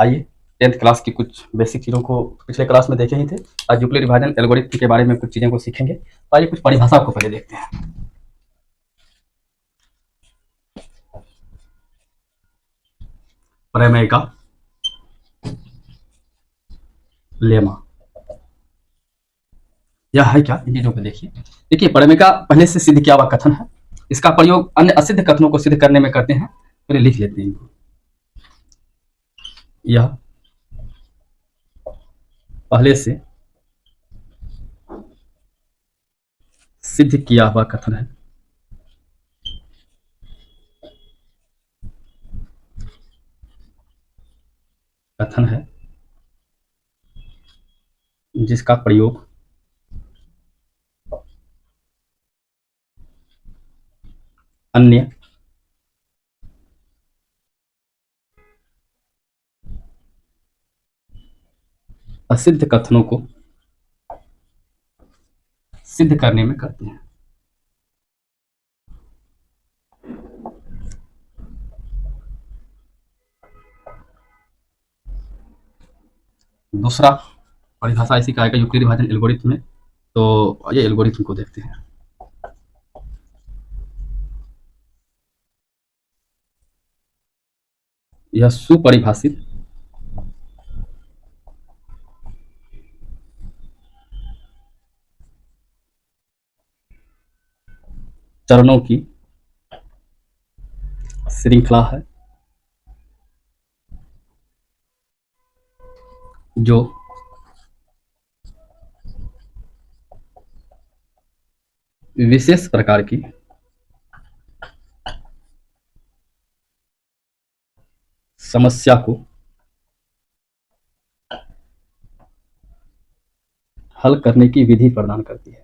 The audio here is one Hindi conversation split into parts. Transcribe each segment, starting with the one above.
आइए 10th क्लास की कुछ बेसिक चीज़ों को पिछले क्लास में देखे ही थे। आज यूक्लिड विभाजन एल्गोरिथम के बारे में कुछ चीज़ों को सीखेंगे। तो आइए कुछ परिभाषा को पहले देखते हैं। प्रमेय का लेमा यह है क्या, इन चीजों को देखिए। देखिए, प्रमेय का पहले से सिद्ध किया हुआ कथन है। इसका प्रयोग अन्य असिद्ध कथनों को सिद्ध करने में करते हैं। पहले लिख लेते हैं इनको। यह पहले से सिद्ध किया हुआ कथन है। कथन है जिसका प्रयोग अन्य असिद्ध कथनों को सिद्ध करने में करते हैं। दूसरा परिभाषा इसी का आएगा यूक्लिड विभाजन एल्गोरिथम में। तो ये एल्गोरिथम को देखते हैं। यह सुपरिभाषित चरणों की श्रृंखला है जो विशेष प्रकार की समस्या को हल करने की विधि प्रदान करती है।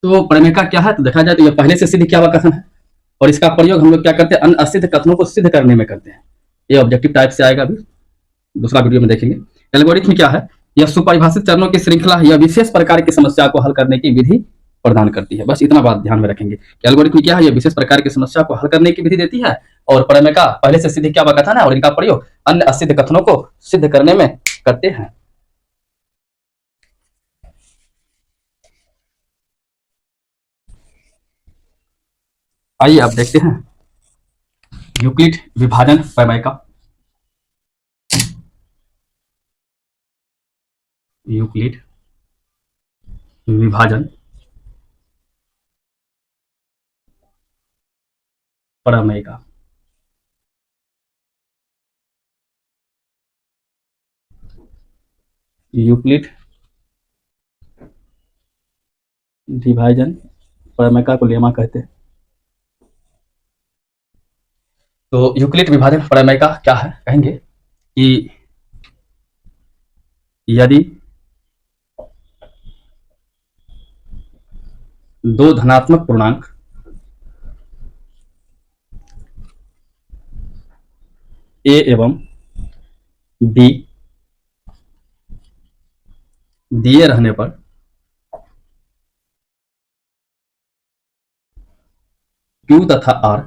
तो प्रमेय का क्या है, तो देखा जाए तो यह पहले से सिद्ध किया हुआ कथन है और इसका प्रयोग हम लोग क्या करते हैं, अन्य असिद्ध कथनों को सिद्ध करने में करते हैं। ये ऑब्जेक्टिव टाइप से आएगा, अभी दूसरा वीडियो में देखेंगे। एल्गोरिथम क्या है, यह सुपरिभाषित चरणों की श्रृंखला है। यह विशेष प्रकार की समस्या को हल करने की विधि प्रदान करती है। बस इतना बात ध्यान में रखेंगे। एल्गोरिथम क्या है, यह विशेष प्रकार की समस्या को हल करने की विधि देती है और प्रमेय का पहले से सिद्ध किया हुआ कथन है और इनका प्रयोग अन्य असिद्ध कथनों को सिद्ध करने में करते हैं। आइए अब देखते हैं यूक्लिड विभाजन प्रमेय का। यूक्लिड विभाजन प्रमेय का यूक्लिड विभाजन प्रमेय का को लेमा कहते हैं। तो यूक्लिड विभाजन प्रमेय का क्या है, कहेंगे कि यदि दो धनात्मक पूर्णांक a एवं b दिए रहने पर q तथा r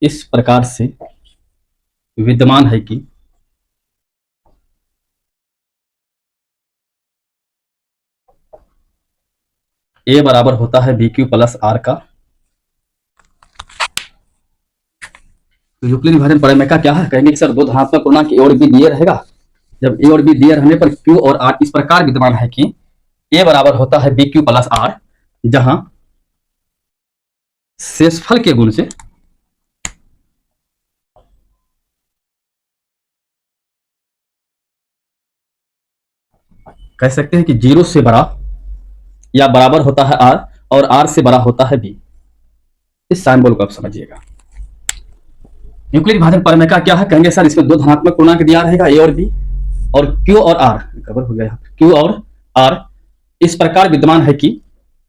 इस प्रकार से विद्यमान है कि a बराबर होता है bq प्लस r का। तो यूक्लिड विभाजन प्रमेय का क्या है, कहेंगे कि सर दो धनात्मक पूर्णांक a और b दिए रहेगा। जब a और b दिए रहने पर q और r इस प्रकार विद्यमान है कि a बराबर होता है bq प्लस r, जहां शेषफल के गुण से कह सकते हैं कि 0 से बड़ा या बराबर होता है r और r से बड़ा होता है b। इस सिंबल को आप समझिएगा। यूक्लिड विभाजन प्रमेय का क्या है, कहेंगे सर इसमें दो धनात्मक पूर्णांक दिया रहेगा a और b और q और r कवर हो गया, q और r इस प्रकार विद्यमान है कि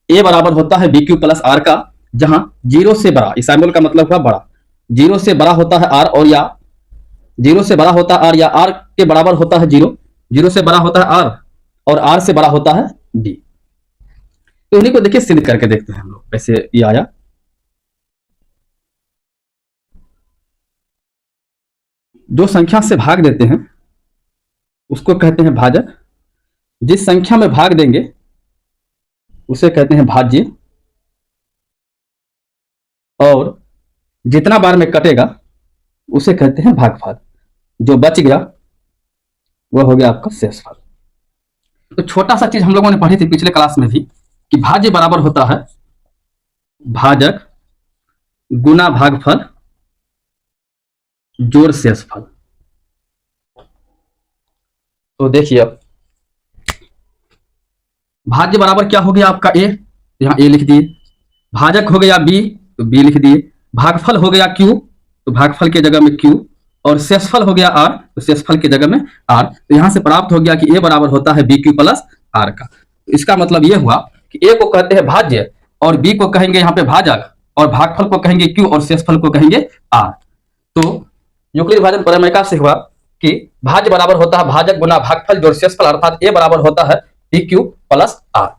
a बराबर होता है bq प्लस r का, जहां 0 से बड़ा, इस सिंबल का मतलब हुआ बड़ा, 0 से बड़ा होता है r और या 0 से बड़ा होता है r या r के बराबर होता है 0, जीरो से बड़ा होता है आर और आर से बड़ा होता है बी। तो इन्हीं को देखिए सिद्ध करके देखते हैं हम लोग कैसे ये आया। जो संख्या से भाग देते हैं उसको कहते हैं भाजक, जिस संख्या में भाग देंगे उसे कहते हैं भाज्य, और जितना बार में कटेगा उसे कहते हैं भागफल। जो बच गया वह हो गया आपका शेषफल। तो छोटा सा चीज हम लोगों ने पढ़ी थी पिछले क्लास में भी कि भाज्य बराबर होता है भाजक गुना भागफल जोड़ शेषफल। तो देखिए अब भाज्य बराबर क्या हो गया आपका ए, यहां ए लिख दिए, भाजक हो गया बी तो बी लिख दिए, भागफल हो गया क्यू तो भागफल के जगह में क्यू, और शेषफल हो गया आर तो शेषफल के जगह में आर। तो यहां से प्राप्त हो गया कि ए बराबर होता है बी क्यू प्लस आर का। तो इसका मतलब यह हुआ कि ए को कहते हैं भाज्य और बी को कहेंगे यहाँ पे भाजक और भागफल को कहेंगे क्यू और शेषफल को कहेंगे आर। तो यूक्लिड विभाजन प्रमेय से हुआ कि भाज्य बराबर होता है भाजक गुना भागफल जोड़ शेषफल, अर्थात ए बराबर होता है b q plus r.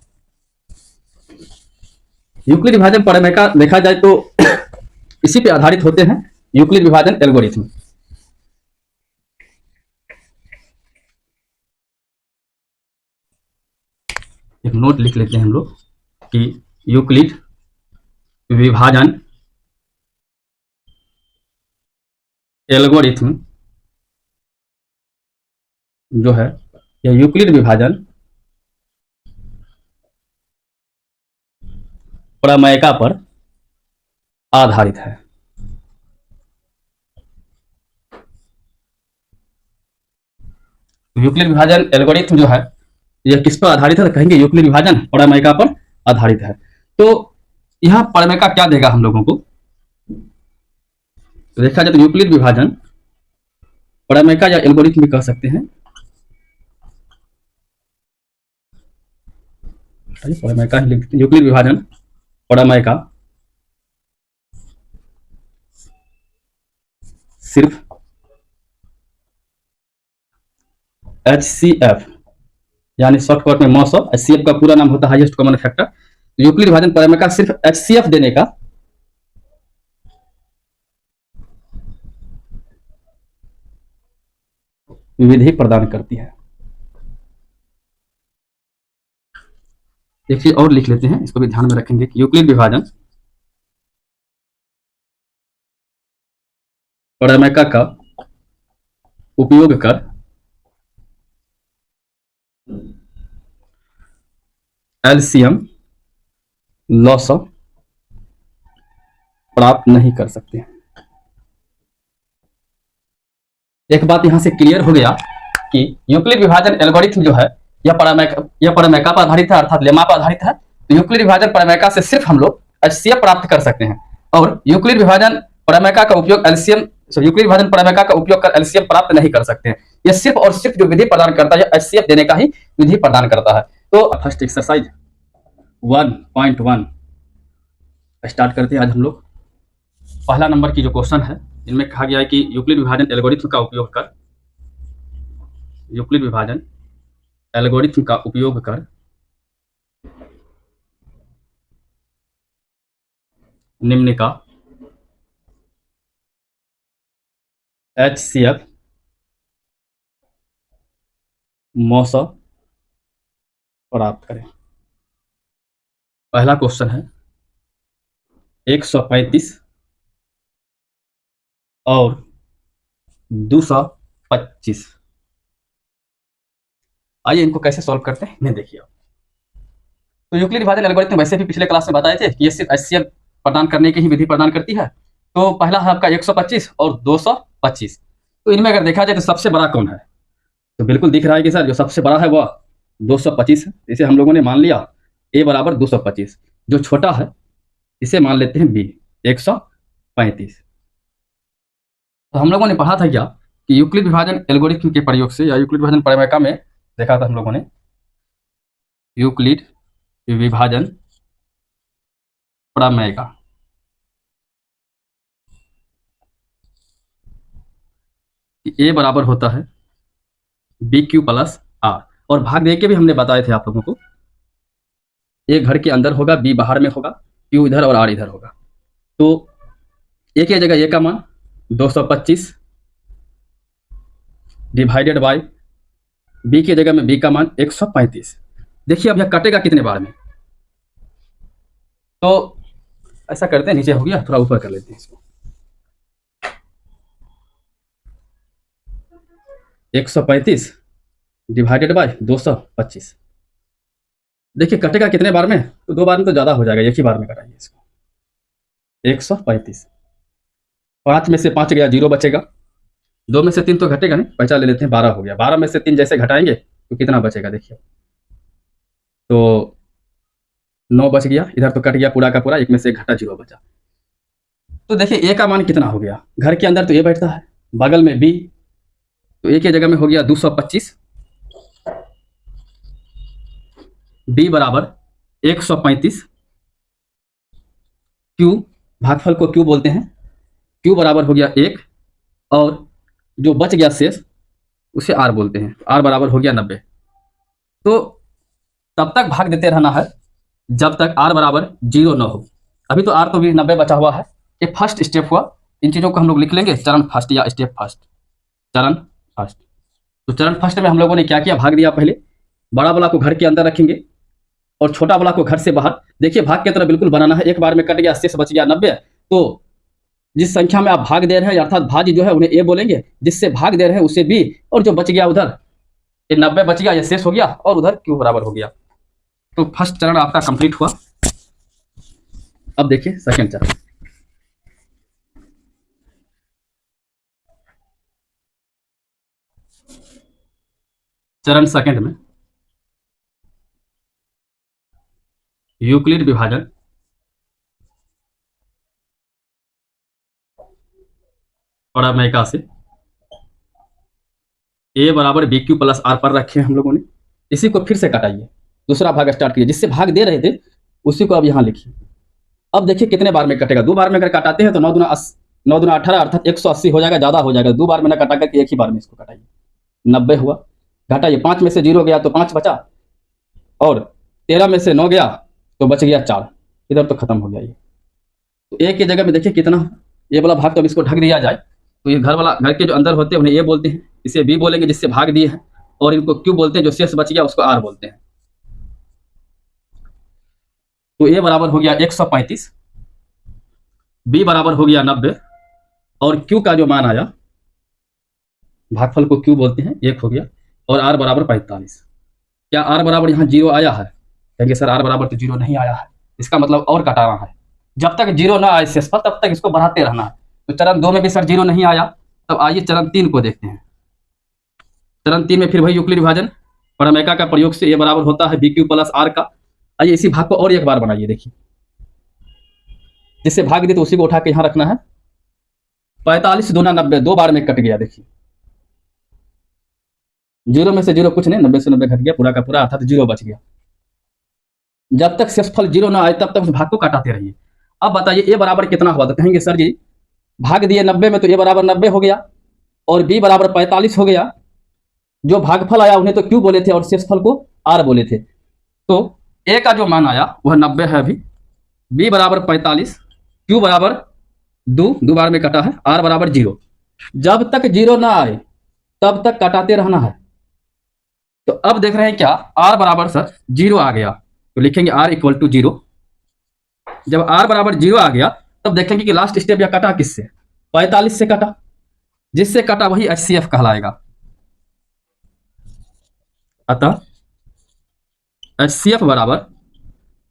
Euclid विभाजन प्रमेय का देखा जाए तो इसी पे आधारित होते हैं यूक्लिड विभाजन एल्गोरिथम। एक नोट लिख लेते हैं हम लोग कि यूक्लिड विभाजन एल्गोरिथम जो है यह यूक्लिड विभाजन प्रमेयिका पर आधारित है। यूक्लिड विभाजन एल्गोरिथम जो है यह किस पर आधारित है, तो कहेंगे यूक्लिड विभाजन प्रमेयिका पर आधारित है। तो यह प्रमेयिका क्या देगा हम लोगों को, तो देखा जाए तो यूक्लिड विभाजन प्रमेयिका या एल्गोरिथम भी कह सकते हैं। प्रमेयिका ही लिखते हैं, यूक्लिड विभाजन प्रमेयिका सिर्फ HCF यानी शॉर्टकट में मॉस ऑफ, HCF का पूरा नाम होता है हाईएस्ट कॉमन फैक्टर। तो यूक्लिड विभाजन प्रमेयिका सिर्फ HCF देने का विधि प्रदान करती है। एक चीज और लिख लेते हैं, इसको भी ध्यान में रखेंगे कि यूक्लिड विभाजन प्रमेयिका का उपयोग कर एलसीएम लॉस प्राप्त नहीं कर सकते हैं। एक बात यहां से क्लियर हो गया कि यूक्लिड विभाजन एल्गोरिथम जो है यह प्रमेयिका पर आधारित है, अर्थात लेमा पर आधारित है। तो यूक्लिड विभाजन प्रमेयिका से सिर्फ हम लोग HCF प्राप्त कर सकते हैं, और यूक्लिड विभाजन प्रमेयिका का उपयोग यूक्लिड विभाजन प्रमेयिका का उपयोग कर एलसीएम प्राप्त नहीं कर सकते हैं। यह सिर्फ और सिर्फ जो विधि प्रदान करता है HCF देने का ही विधि प्रदान करता है। तो फर्स्ट एक्सरसाइज 1.1 स्टार्ट करते हैं आज हम लोग। पहला नंबर की जो क्वेश्चन है इनमें कहा गया है कि यूक्लिड विभाजन एल्गोरिथम का उपयोग कर यूक्लिड विभाजन एल्गोरिथम का उपयोग कर निम्न का HCF मॉस प्राप्त करें। पहला क्वेश्चन है 135 और 225। आइए इनको कैसे सॉल्व करते हैं इन्हें देखिए। तो यूक्लिड विभाजन एल्गोरिथम वैसे भी पिछले क्लास में बताए थे कि ये सिर्फ HCF प्रदान करने की ही विधि प्रदान करती है। तो पहला है आपका 125 और 225। तो इनमें अगर देखा जाए तो सबसे बड़ा कौन है, तो बिल्कुल दिख रहा है कि सर जो सबसे बड़ा है वह 225 है। इसे हम लोगों ने मान लिया a बराबर 225। जो छोटा है इसे मान लेते हैं b 135। तो हम लोगों ने पढ़ा था क्या कि यूक्लिड विभाजन एल्गोरिथम के प्रयोग से या यूक्लिड विभाजन प्रमेयिका में देखा था हम लोगों ने यूक्लिड विभाजन प्रमेयिका कि a बराबर होता है बी क्यू प्लस आर, और भाग दे के भी हमने बताए थे आप लोगों को, ए घर के अंदर होगा, बी बाहर में होगा, क्यू इधर और आर इधर होगा। तो ए की जगह ए का मान 225 डिवाइडेड बाय बी की जगह में बी का मान 135। देखिए अब यह कटेगा कितने बार में, तो ऐसा करते हैं, नीचे हो गया, थोड़ा ऊपर कर लेते हैं इसको। 135 डिवाइडेड बाय 225। देखिए कटेगा कितने बार में, तो 2 बार में तो ज़्यादा हो जाएगा, एक ही बार में कटाइए इसको। 135, 5 में से 5 गया, 0 बचेगा, 2 में से 3 तो घटेगा नहीं, बचा ले लेते हैं, 12 हो गया। 12 में से 3 जैसे घटाएंगे तो कितना बचेगा, देखिए तो 9 बच गया, इधर तो कट गया पूरा का पूरा, 1 में से 1 घटा, 0 बचा। तो देखिए ए का मान कितना हो गया, घर के अंदर तो ए बैठता है, बगल में बी, तो ए की जगह में हो गया 225, बी बराबर 135, क्यू, भागफल को क्यू बोलते हैं, क्यू बराबर हो गया 1, और जो बच गया शेष उसे आर बोलते हैं, आर बराबर हो गया 90। तो तब तक भाग देते रहना है जब तक आर बराबर 0 न हो। अभी तो आर तो भी 90 बचा हुआ है, ये फर्स्ट स्टेप हुआ। इन चीज़ों को हम लोग लिख लेंगे चरण फर्स्ट या स्टेप फर्स्ट, चरण फर्स्ट। तो चरण फर्स्ट में हम लोगों ने क्या किया, भाग दिया। पहले बड़ा वाला को घर के अंदर रखेंगे और छोटा वाला को घर से बाहर। देखिए भाग की तरह बिल्कुल बनाना है, एक बार में कट गया, शेष बच गया 90। तो जिस संख्या में आप भाग दे रहे हैं, अर्थात भाज्य जो है उन्हें ए बोलेंगे, जिससे भाग दे रहे हैं उसे बी, और जो बच गया उधर ये 90 बच गया, ये शेष हो गया, और उधर क्यू बराबर हो गया। तो फर्स्ट चरण आपका कंप्लीट हुआ। अब देखिए सेकंड चरण। चरण सेकंड में यूक्लिड विभाजन प्रमेय से ए बराबर बी क्यू प्लस आर पर रखे हैं हम लोगों ने। इसी को फिर से कटाइए, दूसरा भाग स्टार्ट कीजिए, जिससे भाग दे रहे थे उसी को अब यहाँ लिखिए। अब देखिए कितने बार में कटेगा, 2 बार में अगर कटाते हैं तो 9 दूना 18 अर्थात 180 हो जाएगा, ज़्यादा हो जाएगा। 2 बार में ना कटा करके एक ही बार में इसको कटाइए। 90 हुआ, घटाइए, 5 में से 0 गया तो 5 बचा, और 13 में से 9 गया तो बच गया 4, इधर तो खत्म हो गया ये। तो ए की जगह में देखिए कितना, ये वाला भाग तो अब इसको ढक दिया जाए। तो ये घर के जो अंदर होते हैं उन्हें ए बोलते हैं, इसे बी बोलेंगे जिससे भाग दिए हैं, और इनको क्यू बोलते हैं, जो शेष बच गया उसको आर बोलते हैं। तो ए बराबर हो गया 135, बी बराबर हो गया 90, और क्यू का जो मान आया, भागफल को क्यू बोलते हैं, 1 हो गया, और आर बराबर 45। क्या आर बराबर यहाँ 0 आया है? कहेंगे सर आर बराबर तो 0 नहीं आया है, इसका मतलब और कटाना है। जब तक 0 ना आए शेषफल तब तक इसको बढ़ाते रहना है। तो चरण 2 में भी सर 0 नहीं आया, तब आइए चरण 3 को देखते हैं। चरण 3 में फिर वही यूक्लिड विभाजन प्रमेय का प्रयोग से ए बराबर होता है बी क्यू प्लस आर का। आइए इसी भाग को और एक बार बनाइए, देखिए जिससे भाग दे तो उसी को उठा के यहाँ रखना है। 45 दूना 90, 2 बार में कट गया। देखिए 0 में से 0 कुछ नहीं, 90 से 90 घट गया पूरा का पूरा, अर्थात 0 बच गया। जब तक शेषफल 0 ना आए तब तक उस भाग को काटाते रहिए। अब बताइए ए बराबर कितना हुआ, तो कहेंगे सर जी भाग दिए 90 में तो ए बराबर 90 हो गया, और बी बराबर 45 हो गया। जो भागफल आया उन्हें तो क्यू बोले थे और शेषफल को आर बोले थे। तो ए का जो मान आया वह 90 है अभी, बी बराबर 45, क्यू बराबर 2 बार में कटा है, आर बराबर 0। जब तक 0 ना आए तब तक कटाते रहना है। तो अब देख रहे हैं क्या, आर बराबर सर 0 आ गया, तो लिखेंगे आर इक्वल टू 0। जब आर बराबर 0 आ गया तब देखेंगे कि लास्ट स्टेप या कटा किससे, 45 से कटा, जिससे कटा वही HCF कहलाएगा। अतः HCF बराबर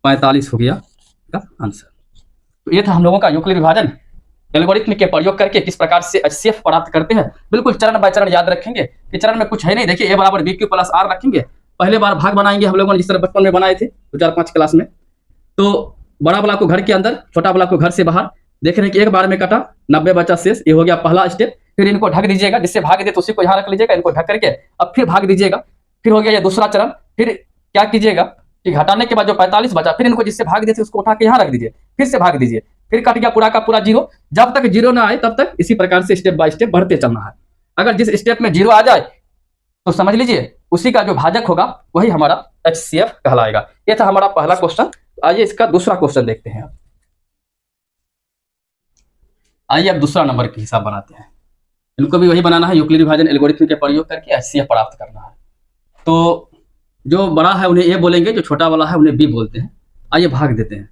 45 हो गया का आंसर। तो ये था हम लोगों का यूक्लिड विभाजन एल्गोरिथम के प्रयोग करके किस प्रकार से HCF प्राप्त करते हैं। बिल्कुल चरण बाय चरण याद रखेंगे कि चरण में कुछ है नहीं। देखिए ए बराबर बी क्यू प्लस आर रखेंगे, पहले बार भाग बनाएंगे हम लोगों ने जिस तरह बचपन में बनाए थे 2005 क्लास में। तो बड़ा वाला को घर के अंदर, छोटा वाला को घर से बाहर। देख रहे हैं कि एक बार में कटा, 90 बचा शेष, ये हो गया पहला स्टेप। फिर इनको ढक दीजिएगा, जिससे भाग दे तो उसी को यहाँ रख लीजिएगा, इनको ढक करके अब फिर भाग दीजिएगा। फिर हो गया ये दूसरा चरण। फिर क्या कीजिएगा कि घटाने के बाद जो 45 बचा, फिर इनको जिससे भाग देते उसको उठा के यहाँ रख दीजिए, फिर से भाग दीजिए, फिर कट गया पूरा का पूरा 0। जब तक 0 ना आए तब तक इसी प्रकार से स्टेप बाय स्टेप बढ़ते चलना है। अगर जिस स्टेप में 0 आ जाए तो समझ लीजिए उसी का जो भाजक होगा वही हमारा HCF कहलाएगा। ये था हमारा पहला क्वेश्चन। आइए इसका दूसरा क्वेश्चन देखते हैं। आइए अब दूसरा नंबर के हिसाब बनाते हैं। इनको भी वही बनाना है, यूक्लिड विभाजन एल्गोरिथम के प्रयोग करके HCF प्राप्त करना है। तो जो बड़ा है उन्हें ए बोलेंगे, जो छोटा वाला है उन्हें बी बोलते हैं। आइए भाग देते हैं।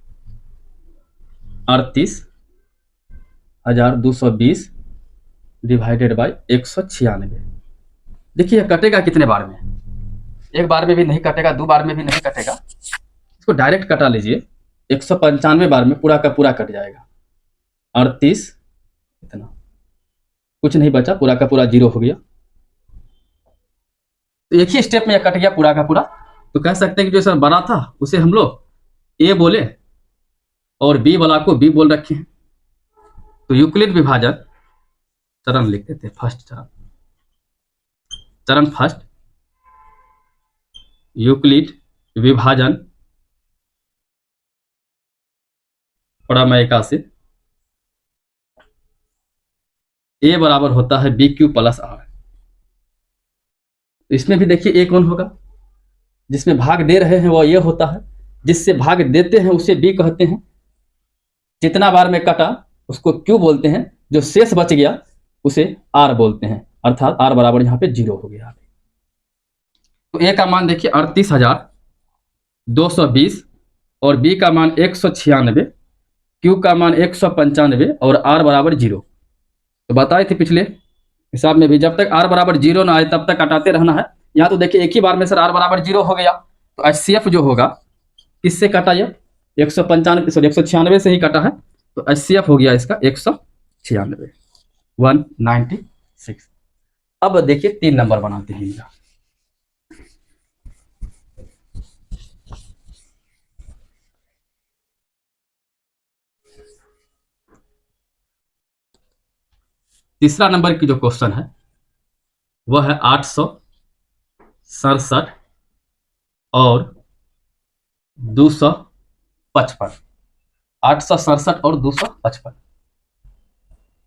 38,220 डिवाइडेड बाई 196। देखिए कटेगा कितने बार में? एक बार में भी नहीं कटेगा, दो बार में भी नहीं कटेगा। इसको डायरेक्ट कटा लीजिए, 195 बार में पूरा का पूरा कट जाएगा। 38 इतना कुछ नहीं बचा, पूरा का पूरा 0 हो गया। तो एक ही स्टेप में कट गया पूरा का पूरा। तो कह सकते हैं कि जो सर बड़ा था उसे हम लोग ए बोले और बी वाला को बी बोल रखे हैं। तो यूक्लिड विभाजन चरण लिख देते हैं। फर्स्ट चरण फर्स्ट, यूक्लिड विभाजन प्रमेय से ए बराबर होता है BQ प्लस R। इसमें भी देखिए ए कौन होगा? जिसमें भाग दे रहे हैं वो ये होता है, जिससे भाग देते हैं उसे बी कहते हैं। जितना बार में कटा उसको क्यू बोलते हैं, जो शेष बच गया उसे आर बोलते हैं, अर्थात आर बराबर यहाँ पे 0 हो गया। तो ए का मान देखिए 38,220 और बी का मान 196, क्यू का मान 195 और आर बराबर 0। तो बताए थे पिछले हिसाब में भी, जब तक आर बराबर 0 ना आए तब तक कटाते रहना है। यहाँ तो देखिए एक ही बार में सर आर बराबर 0 हो गया। तो HCF जो होगा किससे कटा? यह 196 से ही कटा है। तो HCF हो गया इसका 196, 196। अब देखिए 3 नंबर बनाते हैं इनका। तीसरा नंबर की जो क्वेश्चन है वह है 867 और 255। 867 और 255।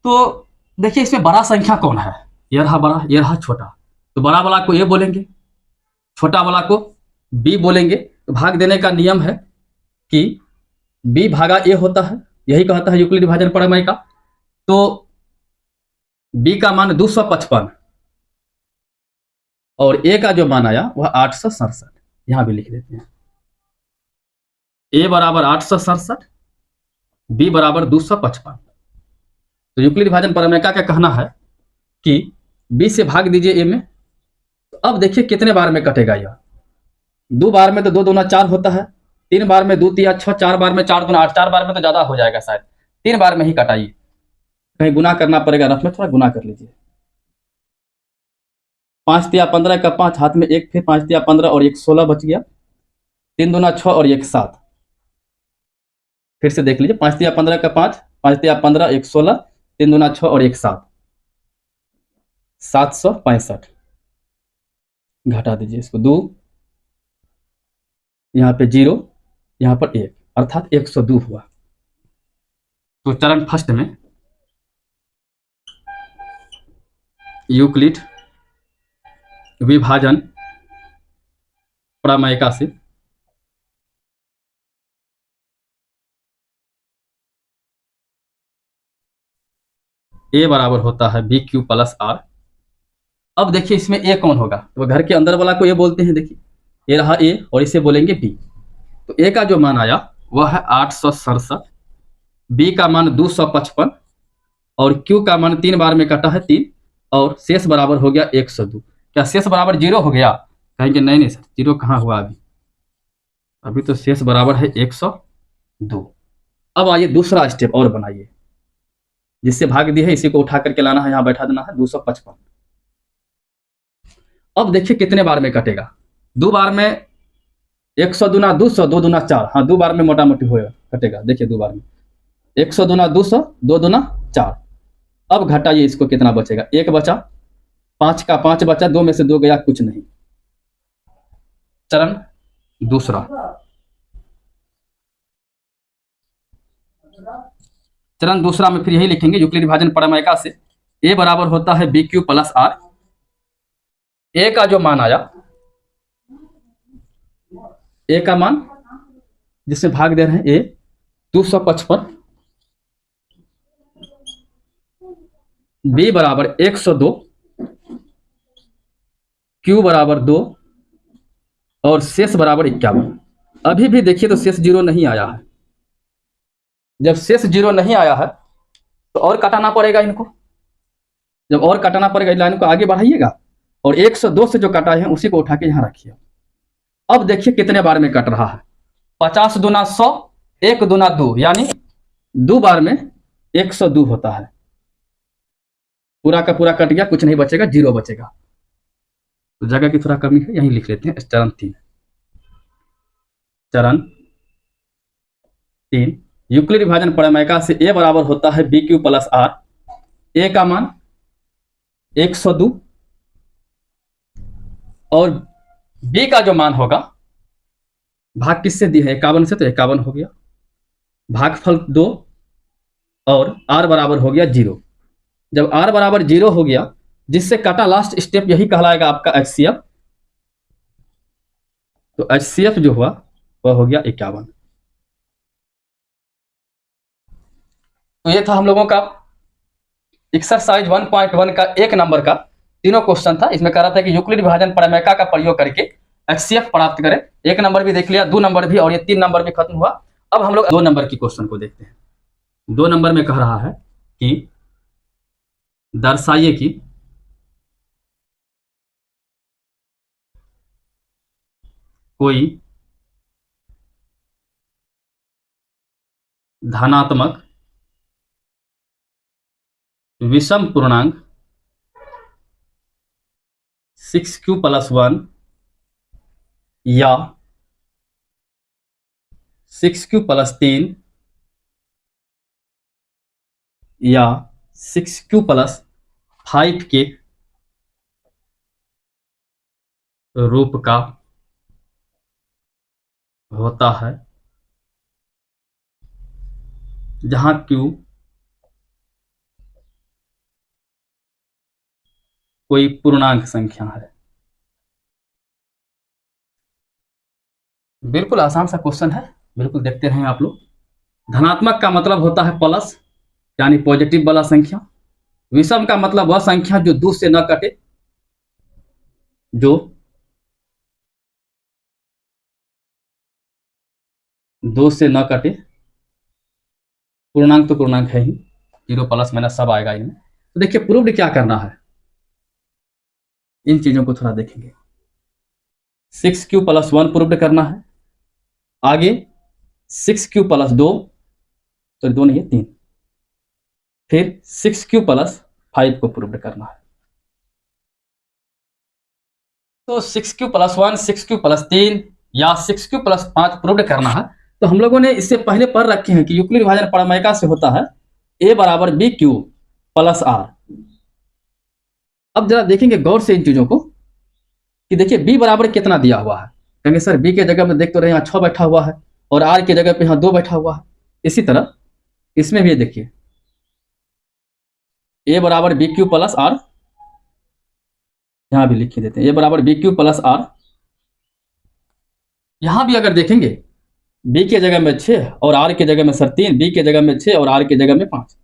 तो देखिए इसमें बड़ा संख्या कौन है? ये रहा बड़ा, ये रहा छोटा। तो बड़ा वाला को ए बोलेंगे, छोटा वाला को बी बोलेंगे। तो भाग देने का नियम है कि बी भागा ए होता है, यही कहता है यूक्लिड विभाजन प्रमेय का। तो बी का मान 255 और ए का जो मान आया वह 867, यहां भी लिख देते हैं। ए बराबर 867, बी बराबर 255। तो यूक्लिड विभाजन प्रमेय का क्या कहना है कि बी से भाग दीजिए ए में। तो अब देखिए कितने बार में कटेगा यह? 2 बार में तो 2 दूना 4 होता है, 3 बार में 2 तिया 6, 4 बार में 4 दूना 8, 4 बार में तो ज्यादा हो जाएगा शायद। 3 बार में ही कटाइए, कहीं गुना करना पड़ेगा, रफ में थोड़ा गुना कर लीजिए। 5 तिया 15 का 5 हाथ में 1, फिर 5 तिया 15 और 1 16 बच गया। 3 दूना 6 और 1 7। फिर से देख लीजिए, 5 तिया 15 का 5, 5 तिया 15, 1 16, 3 दूना 6 और 1 7, 765। घटा दीजिए इसको, 2 यहाँ पे 0, यहाँ पर 1, अर्थात 102 हुआ। तो चरण फर्स्ट में यूक्लिड विभाजन प्रमेय से ए बराबर होता है BQ प्लस R। अब देखिए इसमें ए कौन होगा? तो घर के अंदर वाला को ए बोलते हैं। देखिए ये रहा ए और इसे बोलेंगे बी। तो ए का जो मान आया वह है 867, बी का मान 255 और क्यू का मान 3 बार में कटा है 3 और शेष बराबर हो गया 102। क्या शेष बराबर 0 हो गया? कहेंगे नहीं नहीं सर, 0 कहाँ हुआ अभी तो शेष बराबर है 102। अब आइए दूसरा स्टेप और बनाइए। जिससे भाग दी है इसी को उठा करके लाना है, यहाँ बैठा देना है 255। अब देखिए कितने बार में कटेगा? 2 बार में 100 दूना 200, 2 दूना 4। हाँ 2 बार में मोटा मोटी होगा कटेगा। देखिए 2 बार में 100 दूना 200, 2 दूना 4। अब घटाइए इसको, कितना बचेगा? 1 बचा, 5 का 5 बचा, 2 में से 2 गया, कुछ नहीं। चरण दूसरा, चरण दूसरा में फिर यही लिखेंगे यूक्लिड विभाजन प्रमेय से ए बराबर होता है BQ प्लस R। ए का जो मान आया, ए का मान जिससे भाग दे रहे हैं ए 255, बी बराबर 102, क्यू बराबर 2 और शेष बराबर 51। अभी भी देखिए तो शेष 0 नहीं आया है। जब शेष 0 नहीं आया है तो और काटाना पड़ेगा इनको। जब और काटाना पड़ेगा, इस लाइन को आगे बढ़ाइएगा और 102 से जो काटा है उसी को उठा के यहां रखिए। अब देखिए कितने बार में कट रहा है। 50 दूना 100, 1 दूना 2, यानी 2 बार में 102 होता है। पूरा का पूरा कट गया, कुछ नहीं बचेगा, 0 बचेगा। तो जगह की थोड़ा कमी है, यहीं लिख लेते हैं। चरण 3, चरण 3 यूक्लिड विभाजन प्रमेय से ए बराबर होता है बी क्यू प्लस आर। ए का मान 102 और बी का जो मान होगा, भाग किससे दी है 51 से, तो 51 हो गया। भागफल 2 और आर बराबर हो गया 0। जब आर बराबर 0 हो गया, जिससे काटा लास्ट स्टेप यही कहलाएगा आपका एचसीएफ। तो एचसीएफ जो हुआ वह हो गया 51। तो ये था हम लोगों का एक्सरसाइज 1.1 का 1 नंबर का तीनों क्वेश्चन था। इसमें कह रहा था कि यूक्लिड विभाजन प्रमेय का प्रयोग करके एचसीएफ प्राप्त करें। 1 नंबर भी देख लिया, 2 नंबर भी, और ये 3 नंबर भी खत्म हुआ। अब हम लोग 2 नंबर की क्वेश्चन को देखते हैं। 2 नंबर में कह रहा है कि दर्शाइए कि कोई धनात्मक विषम पूर्णांक 6q+1 या 6q+3 या 6q+5 के रूप का होता है, जहां q कोई पूर्णांक संख्या है। बिल्कुल आसान सा क्वेश्चन है, बिल्कुल देखते रहें आप लोग। धनात्मक का मतलब होता है प्लस, यानी पॉजिटिव वाला संख्या। विषम का मतलब वह संख्या जो 2 से न कटे, जो 2 से न कटे। पूर्णांक तो पूर्णांक है ही, 0 प्लस माइनस सब आएगा इनमें। तो देखिए प्रूव्ड क्या करना है, इन चीजों को थोड़ा देखेंगे। 6q+1 प्रूव्ड करना है, आगे 6q+2, तो 2 नहीं है 3, फिर 6q+5 को प्रूव्ड करना है। तो 6q+1, 6q+3 या 6q+5 प्रूव्ड करना है। तो हम लोगों ने इससे पहले पढ़ रखे हैं कि यूक्लिड विभाजन प्रमेय से होता है a बराबर बी क्यू प्लस आर। अब जरा देखेंगे गौर से इन चीजों को कि देखिए b बराबर कितना दिया हुआ है। कहेंगे सर b के जगह में देख तो रहे यहाँ 6 बैठा हुआ है और r के जगह पे यहाँ 2 बैठा हुआ है। इसी तरह इसमें भी देखिए a बराबर बी क्यू प्लस आर, यहां भी लिख देते हैं a बराबर बी क्यू प्लस आर। यहां भी अगर देखेंगे b के जगह में 6 और r के जगह में सर 3, b के जगह में 6 और r के जगह में 5।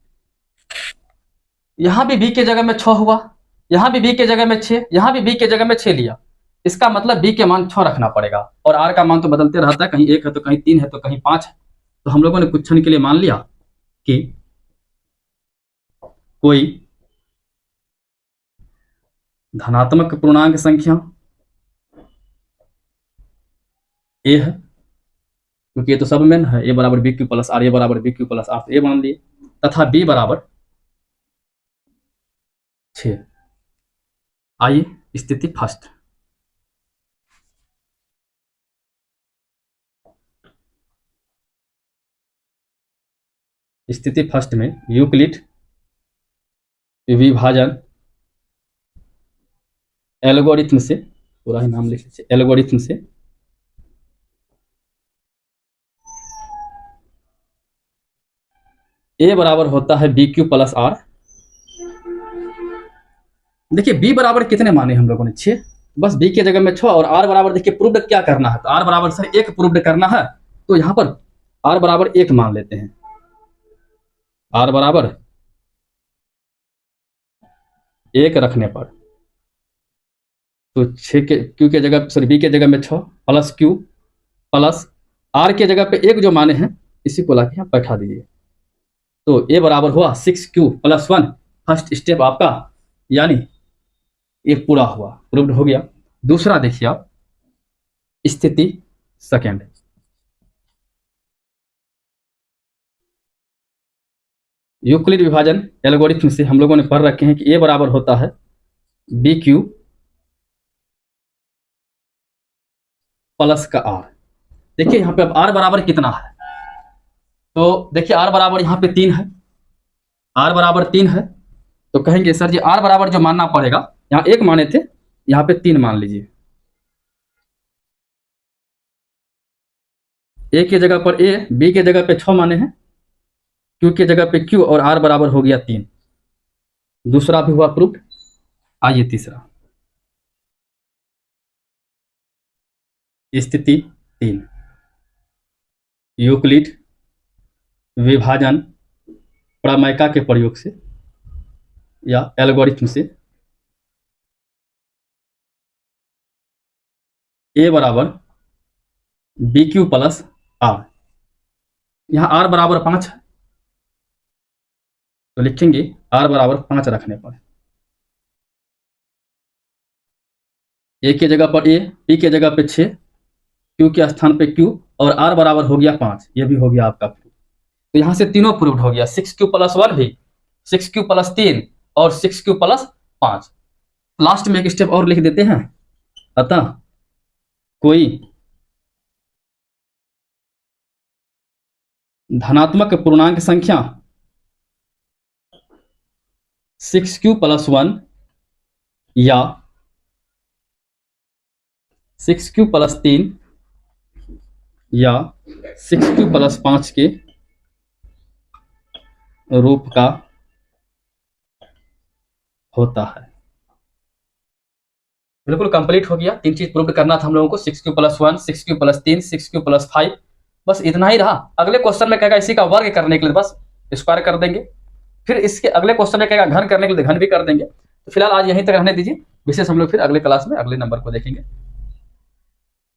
यहां भी b के जगह में 6 हुआ, यहां भी b के जगह में 6, यहां भी b के जगह में 6 लिया। इसका मतलब b के मान 6 रखना पड़ेगा और r का मान तो बदलते रहता है, कहीं 1 है तो कहीं 3 है तो कहीं 5 है। तो हम लोगों ने कुछ क्षण के लिए मान लिया कि कोई धनात्मक पूर्णांक संख्या a है, क्योंकि ये तो सब में है, a बराबर b q plus r, a बराबर बी क्यू प्लस आर, तो a मान लिए, तथा b बराबर 6। आइए स्थिति फर्स्ट। स्थिति फर्स्ट में यूक्लिड विभाजन एल्गोरिथम से, पूरा ही नाम लिख लीजिए, एल्गोरिथम से a बराबर होता है बी क्यू प्लस आर। देखिए b बराबर कितने माने हम लोगों ने 6, बस बी की जगह में 6 और आर बराबर देखिए प्रूव्ड क्या करना है, तो आर बराबर सर 1 प्रूव्ड करना है, तो यहाँ पर आर बराबर 1 मान लेते हैं। आर बराबर 1 रखने पर तो 6 के क्यू के जगह सॉरी बी के जगह में 6 प्लस क्यू प्लस आर के जगह पे 1 जो माने हैं इसी को लाके यहाँ बैठा दीजिए, तो ए बराबर हुआ 6Q + 1। फर्स्ट स्टेप आपका यानी ये पूरा हुआ, प्रूव्ड हो गया। दूसरा देखिए आप स्थिति सेकंड, यूक्लिड विभाजन एल्गोरिथम से हम लोगों ने पढ़ रखे हैं कि ए बराबर होता है BQ प्लस का आर। देखिए यहाँ पे अब आर बराबर कितना है, तो देखिए आर बराबर यहाँ पे 3 है, आर बराबर 3 है, तो कहेंगे सर जी आर बराबर जो मानना पड़ेगा, यहाँ 1 माने थे, यहाँ पे 3 मान लीजिए। ए की जगह पर ए, बी की जगह पे 6 माने हैं, क्यू की जगह पे क्यू और आर बराबर हो गया 3। दूसरा भी हुआ प्रूफ। आइए तीसरा, स्थिति 3, यूक्लिड विभाजन प्रमेय के प्रयोग से या एल्गोरिथम से ए बराबर BQ प्लस आर, यहाँ आर बराबर 5 है, तो लिखेंगे आर बराबर 5 रखने पर ए की जगह पर ए, पी की जगह पे 6, क्यू के स्थान पे क्यू और आर बराबर हो गया 5। ये भी हो गया आपका प्रूफ। तो यहां से तीनों प्रूव्ड हो गया, 6Q + 1 भी, 6Q + 3 और 6Q + 5। लास्ट में एक स्टेप और लिख देते हैं, अतः कोई धनात्मक पूर्णांक संख्या 6Q + 1 या 6Q + 3 या 6Q + 5 के रूप का होता है। बिल्कुल कंप्लीट हो गया। 3 चीज प्रूव करना था हम लोगों को, 6Q + 1, 6Q + 3, 6Q + 5। बस इतना ही रहा। अगले क्वेश्चन में कहेगा इसी का वर्ग करने के लिए बस स्क्वायर कर देंगे, फिर इसके अगले क्वेश्चन में कहेगा घन करने के लिए घन भी कर देंगे। तो फिलहाल आज यहीं तक रहने दीजिए, विशेष हम लोग फिर अगले क्लास में अगले नंबर को देखेंगे।